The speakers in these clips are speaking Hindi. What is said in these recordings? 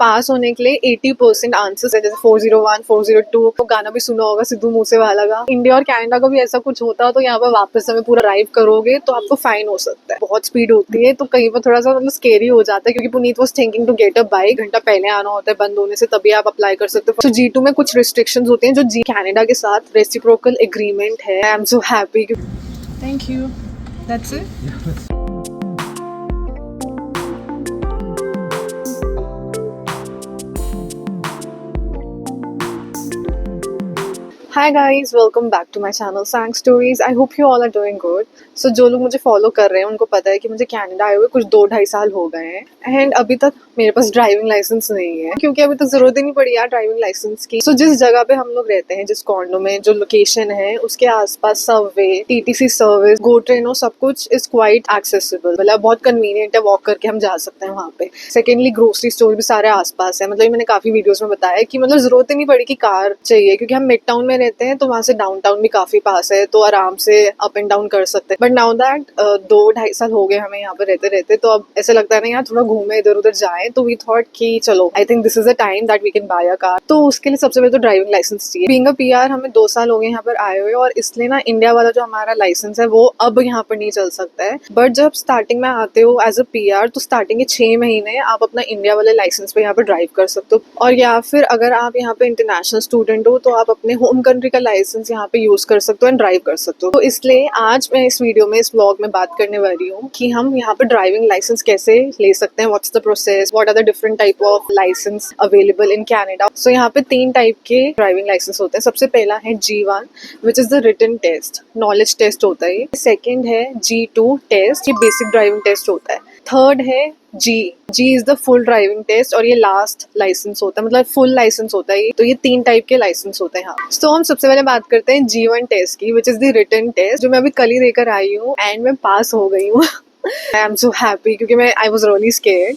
पास होने के लिए 80% आंसर्स है, जैसे 401, 402। तो गाना भी सुना होगा सिद्धू मूसेवाला का। इंडिया और कनाडा का भी ऐसा कुछ होता तो यहाँ पर वापस हमें पूरा ड्राइव करोगे तो आपको फाइन हो सकता है। बहुत स्पीड होती है तो कहीं पर थोड़ा सा मतलब स्केरी हो जाता है, क्योंकि Puneet was thinking to get a bike. घंटा पहले आना होता है बंद होने से, तभी आप अप्लाई कर सकते हो। तो G2 में कुछ रिस्ट्रिक्शंस होते हैं जो कनाडा के साथ रेसिप्रोकल एग्रीमेंट है। I am so happy. Thank you, that's it. Hi guys, welcome back to my channel sang stories. I hope you all are doing good. So जो लोग मुझे फॉलो कर रहे हैं उनको पता है कि मुझे कनाडा आए हुए कुछ 2-2.5 साल हो गए हैं एंड अभी तक मेरे पास ड्राइविंग लाइसेंस नहीं है, क्योंकि अभी तक जरूरत ही नहीं पड़ी यार ड्राइविंग लाइसेंस की। सो जिस जगह पे हम लोग रहते हैं, जिस कॉन्डो में जो लोकेशन है, उसके आसपास सबवे, टीटीसी सर्विस, गो ट्रेनो, सब कुछ इज क्वाइट एक्सेसिबल। मतलब बहुत कन्वीनियंट है, वॉक करके हम जा सकते हैं वहाँ पे। सेकेंडली ग्रोसरी स्टोर भी सारे आसपास है। मतलब मैंने काफी वीडियोस में बताया कि मतलब जरूरत ही नहीं पड़ी कि कार चाहिए, क्योंकि हम मिड टाउन में रहते हैं तो वहाँ से डाउनटाउन भी काफी पास है, तो आराम से अप एंड डाउन कर सकते हैं। बट नाउ दैट 2-2.5 साल हो गए हमें यहाँ पे रहते रहते, तो अब ऐसे लगता है ना यार थोड़ा घूमे इधर उधर जाए। तो वी थॉट कि चलो, I think this is a time that we can buy a car. तो उसके लिए सबसे पहले तो ड्राइविंग लाइसेंस चाहिए। बीइंग अ पीआर हमें 2 साल हो गए यहाँ पर आए हुए, और इसलिए ना इंडिया वाला जो हमारा लाइसेंस है वो अब यहाँ पर नहीं चल सकता है। बट जब स्टार्टिंग में आते हो एज अ पीआर, तो स्टार्टिंग के 6 महीने आप अपना इंडिया वाले लाइसेंस पे यहाँ पर ड्राइव कर सकते हो। और या फिर अगर आप यहाँ पे इंटरनेशनल स्टूडेंट हो तो आप अपने होम कंट्री का लाइसेंस यहाँ पे यूज कर सकते हो एंड ड्राइव कर सकते हो। तो इसलिए आज मैं इस वीडियो में, इस व्लॉग में बात करने वाली हूँ कि हम यहाँ पे ड्राइविंग लाइसेंस कैसे ले सकते हैं, what's the process, what are the different type of licence available in Canada. So यहाँ पे 3 टाइप के ड्राइविंग लाइसेंस होते हैं। सबसे पहला है G1, which is the written test, knowledge test होता है। सेकेंड है G2 टेस्ट, ये बेसिक ड्राइविंग टेस्ट होता है। थर्ड है G is the full driving test, और ये लास्ट लाइसेंस होता है, मतलब फुल लाइसेंस होता है। तो ये 3 टाइप के लाइसेंस होते हैं। हाँ, तो हम सबसे पहले बात करते हैं G1 टेस्ट की, which is the written test, जो मैं अभी कल ही देकर आई हूँ एंड मैं पास हो गई हूँ। आई एम सो हैप्पी, क्योंकि मैं आई वॉज रियली स्केर्ड।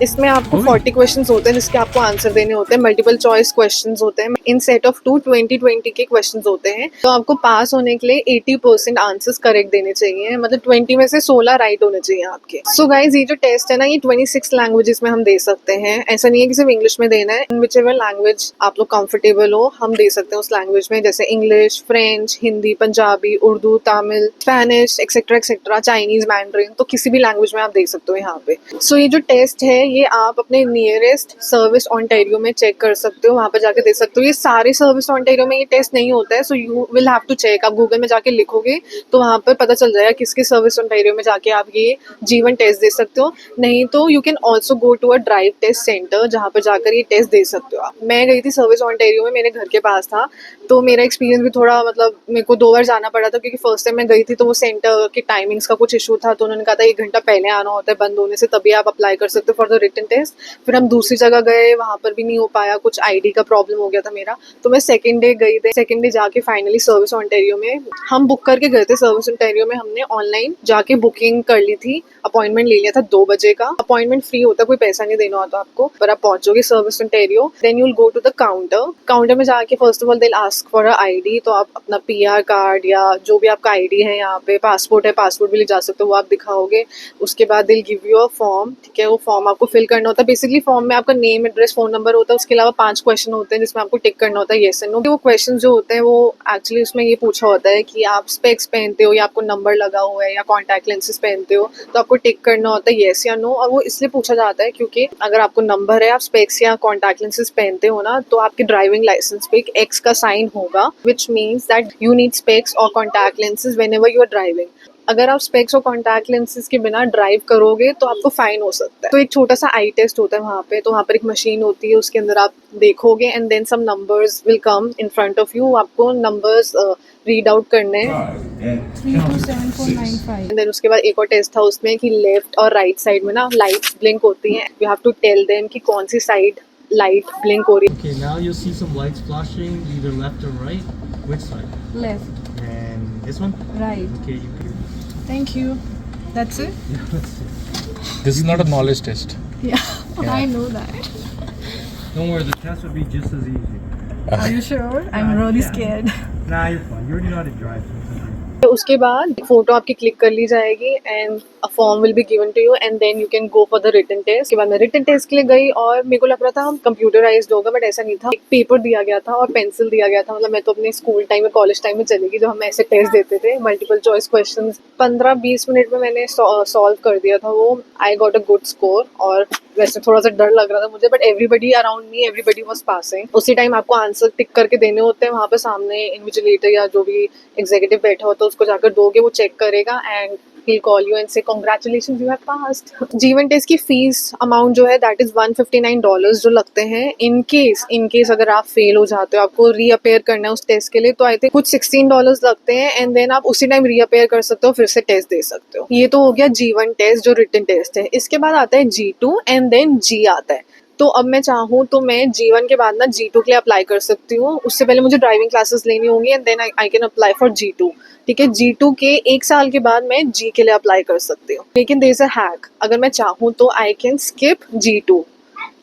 इसमें आपको 40 क्वेश्चंस होते हैं जिसके आपको आंसर देने होते हैं। मल्टीपल चॉइस क्वेश्चंस होते हैं। इन सेट ऑफ 20 के क्वेश्चंस होते हैं। तो आपको पास होने के लिए 80% आंसर्स करेक्ट देने चाहिए, मतलब 20 में से 16 राइट होने चाहिए आपके। सो गाइज, ये जो टेस्ट है ना, ये 26 लैंग्वेजेस में हम दे सकते हैं। ऐसा नहीं है कि सिर्फ इंग्लिश में देना है। इन विच एवर लैंग्वेज आप लोग कंफर्टेबल हो, हम दे सकते हैं उस लैंग्वेज में, जैसे English, French, Hindi, Punjabi, Urdu, Tamil, Spanish, etcetera etcetera, Chinese, mandarin. तो किसी भी लैंग्वेज में आप दे सकते हो यहाँ पे। सो ये जो टेस्ट है ये आप अपने नियरेस्ट सर्विस ओंटारियो में चेक कर सकते हो, वहाँ पर जाके दे सकते हो। ये सारे सर्विस ओंटारियो में ये टेस्ट नहीं होता है, so you will have to check. आप गूगल में जाके लिखोगे तो वहाँ पर पता चल जाएगा किसके सर्विस ओंटारियो में जाके आप ये G1 टेस्ट दे सकते हो। नहीं तो you can also go to a drive test centre, जहाँ पर जाकर ये टेस्ट दे सकते हो आप। मैं गई थी सर्विस ओंटारियो में, मेरे घर के पास था, तो मेरा एक्सपीरियंस भी थोड़ा, मतलब मेरे को 2 बार जाना पड़ा था, क्योंकि फर्स्ट टाइम मैं गई थी तो वो सेंटर के टाइमिंग्स का कुछ इशू था, तो उन्होंने कहा था 1 घंटा पहले आना होता है बंद होने से, तभी आप अप्लाई कर सकते हो फॉर द रिटन टेस्ट। फिर हम दूसरी जगह गए, वहां पर भी नहीं हो पाया, कुछ आईडी का प्रॉब्लम हो गया था मेरा। तो मैं सेकंड डे गई थी। सेकंड डे जाके फाइनली सर्विस ओंटारियो में हम बुक करके गए थे। सर्विस ओंटारियो में हमने ऑनलाइन जाके बुकिंग कर ली थी, अपॉइंटमेंट ले लिया था 2 बजे का। अपॉइंटमेंट फ्री होता है, कोई पैसा नहीं देना होता आपको। पर आप पहुंचोगे service Ontario, then you will go to the counter में जाके first of all they will ask for a ID. तो आप अपना पीआर कार्ड या जो भी आपका आईडी है, यहाँ पे पासपोर्ट है, पासपोर्ट भी ले जा सकते हो, वो आप दिखाओगे। उसके बाद they will give you a form, ठीक है। वो फॉर्म आपको फिल करना होता है। बेसिकली फॉर्म में आपका नेम, एड्रेस, फोन नंबर होता है। उसके अलावा 5 क्वेश्चन होते हैं जिसमें आपको टिक करना होता है येस एंड नो। वो क्वेश्चन जो होते हैं वो एक्चुअली उसमें ये पूछा होता है कि आप स्पेक्स पहनते हो या आपको नंबर लगा हुआ है या कॉन्टैक्ट लेंसेज पहनते हो, तो आपको टिक करना होता है येस या नो। और वो इसलिए पूछा जाता है क्योंकि अगर आपको नंबर है, आप स्पेक्स या कॉन्टैक्ट लेंसेज पहनते हो ना, तो आपके ड्राइविंग लाइसेंस पे एक एक्स का साइन होगा, which means that you need specs और contact lenses whenever you are driving. अगर आप स्पेक्स और कॉन्टैक्ट लेंसेज के बिना ड्राइव करोगे तो आपको फाइन हो सकता है। तो एक छोटा सा आई टेस्ट होता है वहाँ पे। तो वहाँ पर एक मशीन होती है, उसके अंदर आप देखोगे and then some numbers will come in front of you. आपको नंबर्स रीड आउट करने हैं। 327495। देन उसके बाद एक और टेस्ट था उसमें कि लेफ्ट और राइट साइड में ना लाइट्स ब्लिंक होती हैं। You have to tell them कि कौन सी साइड लाइट ब्लिंक हो रही है। Okay, now you'll see some lights flashing, either left or right. Which side? Left. And this one? Right. Okay, you can. Thank you. That's it? Yeah, that's it. This is not a knowledge test. Yeah, I know that. Don't worry, the test will be just as easy. Are you sure? I'm really scared. Nah, you're fine. You already know how to drive. So it's okay. तो उसके बाद फोटो आपकी क्लिक कर ली जाएगी and a form will be given to you and then you can go for the written test. के बाद मैं रिटन टेस्ट के लिए गई और मेरे को लग रहा था हम कंप्यूटराइज्ड होगा, बट ऐसा नहीं था। एक पेपर दिया गया था और पेंसिल दिया गया था। मतलब मैं तो अपने स्कूल टाइम में कॉलेज टाइम में चली गई, जो हम ऐसे टेस्ट देते थे, मल्टीपल चॉइस क्वेश्चन 15-20 मिनट में मैंने सॉल्व कर दिया था वो। I got a good score. और वैसे थोड़ा सा डर लग रहा था मुझे, but everybody around me, everybody was passing. उसी टाइम आपको आंसर टिक करके देने होते हैं। वहाँ पे सामने इन्विजिलेटर या जो भी एग्जीक्यूटिव बैठा होता है उसको जाकर दोगे, वो चेक करेगा and he'll call you and say congratulations you have passed। जीवन टेस्ट की फीस अमाउंट जो है दैट इज $159 जो लगते हैं। इन केस अगर आप फेल हो जाते हो, आपको रीअपेयर करना है उस टेस्ट के लिए, तो आई थिंक कुछ $16 लगते हैं एंड देन आप उसी टाइम रीअपेयर कर सकते हो, फिर से टेस्ट दे सकते हो। ये तो हो गया जीवन टेस्ट जो रिटन टेस्ट है। इसके बाद आता है G2 एंड देन G आता है। तो अब मैं चाहूँ तो मैं G1 के बाद ना G2 के लिए अप्लाई कर सकती हूँ। उससे पहले मुझे ड्राइविंग क्लासेस लेनी होंगी and then I can apply for G2। ठीक है, G2 के 1 साल के बाद मैं G के लिए अप्लाई कर सकती हूँ। लेकिन देयर इज अ हैक, अगर मैं चाहूँ तो आई कैन स्किप G2,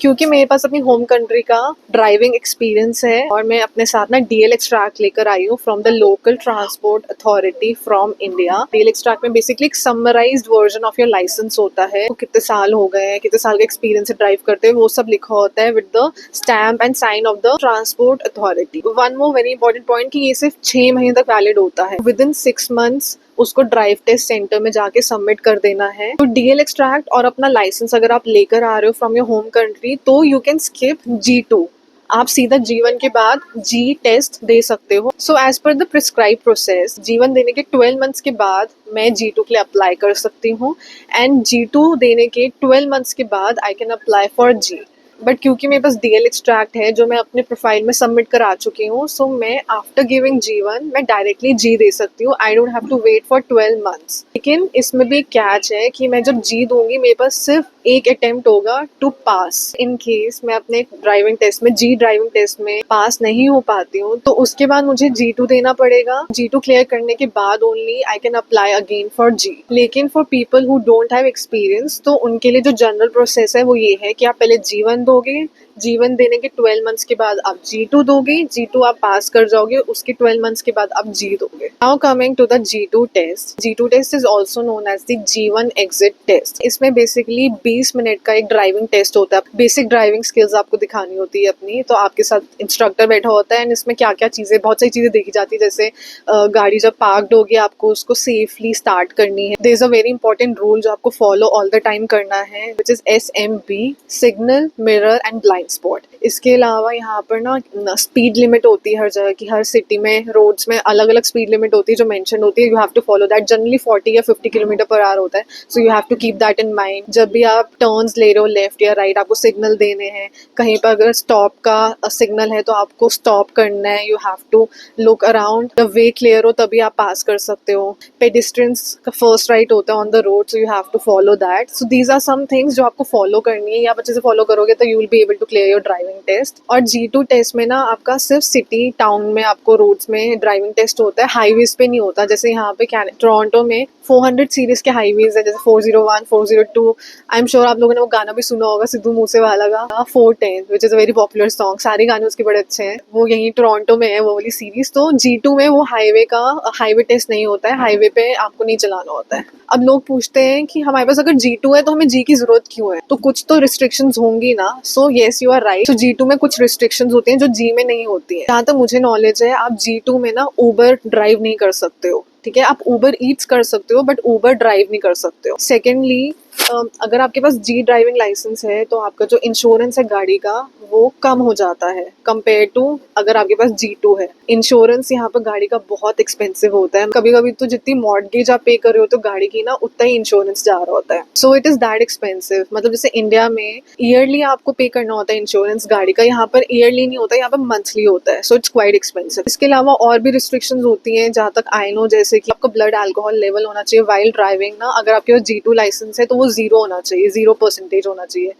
क्योंकि मेरे पास अपनी होम कंट्री का ड्राइविंग एक्सपीरियंस है और मैं अपने साथ ना DL एक्सट्रैक्ट लेकर आई हूँ from the local transport authority from India. DL extract में बेसिकली एक summarized version of your licence होता है। तो कितने साल हो गए हैं, कितने साल का एक्सपीरियंस है ड्राइव करते हैं, वो सब लिखा होता है with the stamp and sign of the transport authority. One more very important point कि ये सिर्फ 6 महीने तक वैलिड होता है। विद इन 6 मंथ्स उसको ड्राइव टेस्ट सेंटर में जाके सबमिट कर देना है। तो DL एक्सट्रैक्ट और अपना लाइसेंस अगर आप लेकर आ रहे हो फ्रॉम योर होम कंट्री, तो यू कैन स्किप G2। आप सीधा G1 के बाद G टेस्ट दे सकते हो। So as per the prescribe process, G1 देने के 12 मंथ्स के बाद मैं G2 के लिए अप्लाई कर सकती हूँ एंड G2 देने के 12 मंथ्स के बाद आई can apply for G। But क्योंकि मेरे पास DL एक्सट्रैक्ट है जो मैं अपने प्रोफाइल में सबमिट करा चुकी हूँ, सो मैं आफ्टर गिविंग G1 मैं डायरेक्टली G दे सकती हूँ। I don't have to wait for 12 months. लेकिन इसमें भी एक कैच है कि मैं जब G दूंगी मेरे पास सिर्फ एक अटेम्प्ट होगा टू पास। इन केस मैं अपने ड्राइविंग टेस्ट में G ड्राइविंग टेस्ट में पास नहीं हो पाती हूँ, तो उसके बाद मुझे G2 देना पड़ेगा। G2 क्लियर करने के बाद only I can apply again for G। लेकिन for people who don't have experience, तो उनके लिए जो जनरल प्रोसेस है वो ये है कि आप पहले G1 दोगे, G1 देने के 12 मंथ्स के बाद आप G2 दोगे, G2 आप पास कर जाओगे, उसके 12 मंथ्स के बाद आप G दोगे। Now coming to the G2 test. G2 test is also known as the G1 exit test. इसमें बेसिकली 20 मिनट का एक ड्राइविंग टेस्ट होता है। बेसिक ड्राइविंग स्किल्स आपको दिखानी होती है अपनी, तो आपके साथ इंस्ट्रक्टर बैठा होता है एंड इसमें क्या क्या चीज़ें, बहुत सारी चीज़ें देखी जाती है। जैसे गाड़ी जब पार्कड होगी आपको उसको सेफली स्टार्ट करनी है। There is a very important rule जो आपको फॉलो ऑल द टाइम करना है, which is SMP, signal, mirror and blind spot. इसके अलावा यहाँ पर ना स्पीड लिमिट होती है हर जगह की, हर सिटी में रोड्स में अलग अलग स्पीड लिमिट होती है जो मेंशन होती है। You have to follow that. Generally 40 या 50 किलोमीटर पर आवर होता है, so you have to keep that in mind. जब भी आप टर्न्स ले रहे हो लेफ्ट या राइट, आपको सिग्नल देने हैं। कहीं पर अगर स्टॉप का सिग्नल है तो आपको स्टॉप करना है। You have to look around, the way clear हो तभी आप पास कर सकते हो। पेडिस्ट्रियंस का फर्स्ट राइट होता है on the road, so you have to follow that. So these are some things जो आपको फॉलो करनी है। आप अच्छे से फॉलो करोगे तो you will be able to clear your driving test. और G2 टेस्ट में ना आपका सिर्फ सिटी टाउन में आपको रोड्स में ड्राइविंग टेस्ट होता है, हाईवेज पे नहीं होता। जैसे यहाँ पे टोरंटो में 400 सीरीज के हाईवेज है, जैसे 401, 402। आई एम श्योर आप लोगों ने वो गाना भी सुना होगा सिद्धू मूसेवाला का 410, which is a very popular song. सारे गाने उसके बड़े अच्छे हैं। वो यहीं टोरंटो में है वो वाली सीरीज। तो G2 में वो हाईवे टेस्ट नहीं होता है, हाईवे पे आपको नहीं चलाना होता है। अब लोग पूछते हैं कि हमारे पास अगर G2 है तो हमें G की जरूरत क्यों है, तो कुछ तो रिस्ट्रिक्शंस होंगी ना। So yes you are right. तो G2 में कुछ रिस्ट्रिक्शंस होती हैं जो G में नहीं होती है। जहाँ तक मुझे नॉलेज है, आप G2 में ना उबर ड्राइव नहीं कर सकते हो। ठीक है, आप उबर ईट्स कर सकते हो बट उबर ड्राइव नहीं कर सकते हो। सेकेंडली, अगर आपके पास G ड्राइविंग लाइसेंस है तो आपका जो इंश्योरेंस है गाड़ी का वो कम हो जाता है कंपेयर टू अगर आपके पास G2 है। इंश्योरेंस यहाँ पर गाड़ी का बहुत एक्सपेंसिव होता है। कभी कभी तो जितनी मॉर्टगेज आप पे कर रहे हो तो गाड़ी की ना उतना ही इंश्योरेंस जा रहा होता है। So it is that expensive. मतलब जैसे इंडिया में ईयरली आपको पे करना होता है इंश्योरेंस गाड़ी का, यहाँ पर ईयरली नहीं होता, यहाँ पर मंथली होता है। So it's quite expensive. इसके अलावा और भी रिस्ट्रिक्शंस होती हैं जहाँ तक आई नो, जैसे कि आपका ब्लड अल्कोहल लेवल होना चाहिए वाइल ड्राइविंग ना। अगर आपके पास G2 लाइसेंस है तो वो 0 होना चाहिए, 0% होना चाहिए।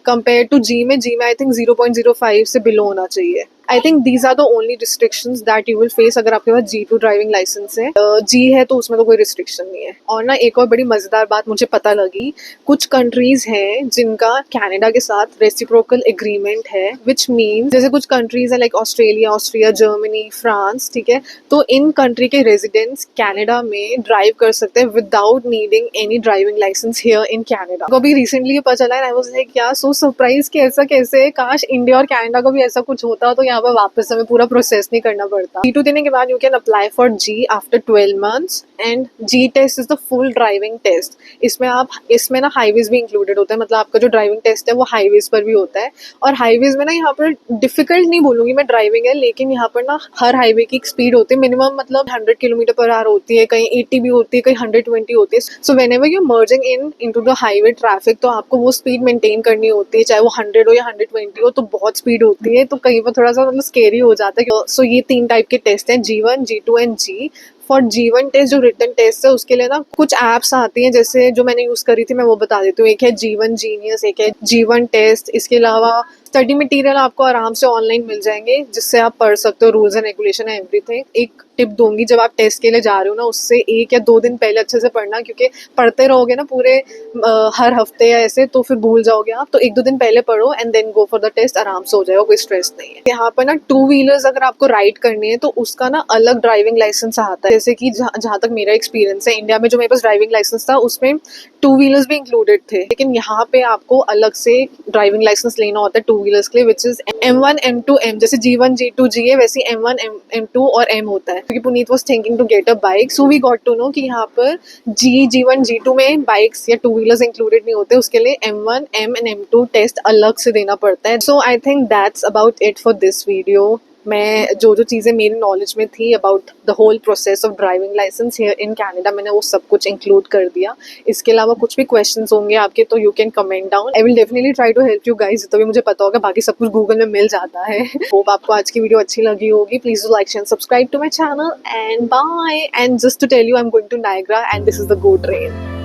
कंपेयर टू G में आई थिंक 0.05 से बिलो होना चाहिए। I think these are the only restrictions that you will face अगर आपके पास G2 ड्राइविंग लाइसेंस है। G है तो उसमें तो कोई रिस्ट्रिक्शन नहीं है। और ना एक और बड़ी मजेदार बात मुझे पता लगी, कुछ कंट्रीज हैं जिनका कनाडा के साथ रेसिप्रोकल एग्रीमेंट है, विच मीन्स जैसे कुछ कंट्रीज है लाइक ऑस्ट्रेलिया, जर्मनी, फ्रांस, ठीक है, तो इन कंट्री के रेजिडेंट्स कनाडा में ड्राइव कर सकते हैं without needing any driving licence here in Canada. अभी रिसेंटली पता चला है, आई वाज लाइक क्या सो सरप्राइज कि ऐसा कैसे है, काश इंडिया और कनाडा को भी ऐसा कुछ होता तो यहाँ पर वापस हमें पूरा प्रोसेस नहीं करना पड़ता। G2 देने के बाद you can apply for G after 12 months and G test is the full driving test. इसमें ना हाईवेज भी इंक्लूडेड होता है, मतलब आपका जो ड्राइविंग टेस्ट है वो हाईवेज पर भी होता है। और हाईवेज में ना यहाँ पर डिफिकल्ट नहीं बोलूंगी मैं ड्राइविंग है, लेकिन यहाँ पर ना हर हाईवे की एक स्पीड होती है, मिनिमम मतलब 100 km/h होती है, कहीं 80 भी होती है, कहीं 120 होती है। So whenever you merging into the highway traffic तो आपको वो स्पीड मेंटेन करनी होती है, चाहे वो 100 हो या 120 हो, तो बहुत स्पीड होती है, तो कहीं पर थोड़ा सा मतलब स्केरी हो जाता है। सो ये 3 टाइप के टेस्ट हैं, G1, G2 and G। For G1 test जो रिटन टेस्ट है उसके लिए ना कुछ ऐप्स आती हैं, जैसे जो मैंने यूज करी थी मैं वो बता देती हूँ। एक है G1 जीनियस, एक है G1 टेस्ट। इसके अलावा स्टडी मटेरियल आपको आराम से ऑनलाइन मिल जाएंगे जिससे आप पढ़ सकते हो, रूल्स एंड रेगुलेशन है एवरीथिंग। एक टिप दूंगी, जब आप टेस्ट के लिए जा रहे हो ना उससे 1 या 2 दिन पहले अच्छे से पढ़ना, क्योंकि पढ़ते रहोगे ना पूरे हर हफ्ते या ऐसे तो फिर भूल जाओगे आप। तो 1-2 दिन पहले पढ़ो and then go for the test, आराम से हो जाएगा, कोई स्ट्रेस नहीं है। यहाँ पर ना 2 व्हीलर्स अगर आपको राइड करनी है तो उसका ना अलग ड्राइविंग लाइसेंस आता है। जैसे कि जहाँ तक मेरा एक्सपीरियंस है, इंडिया में जो मेरे पास ड्राइविंग लाइसेंस था उसमें 2 व्हीलर्स भी इंक्लूडेड थे, लेकिन यहाँ पे आपको अलग से ड्राइविंग लाइसेंस लेना होता है 2 व्हीलर्स के लिए, which is M1, M2, M। जैसे G1, G2, G है, वैसे M1, M2 और M होता है। क्योंकि Puneet was thinking to get a bike, so we got to know कि यहाँ पर G1, G2 में बाइक्स या 2 व्हीलर्स इंक्लूडेड नहीं होते, उसके लिए M1, M and M2 test अलग से देना पड़ता है। So I think that's about it for this video. मैं जो चीज़ें मेरी नॉलेज में थी about the whole process of driving licence here in Canada, मैंने वो सब कुछ इंक्लूड कर दिया। इसके अलावा कुछ भी क्वेश्चंस होंगे आपके तो you can comment down, I will definitely try to help you guys. तो भी मुझे पता होगा, बाकी सब कुछ गूगल में मिल जाता है। होप आपको आज की वीडियो अच्छी लगी होगी। Please do like and subscribe to my channel and bye. And just to tell you, I'm going to Niagara and this is the GO train.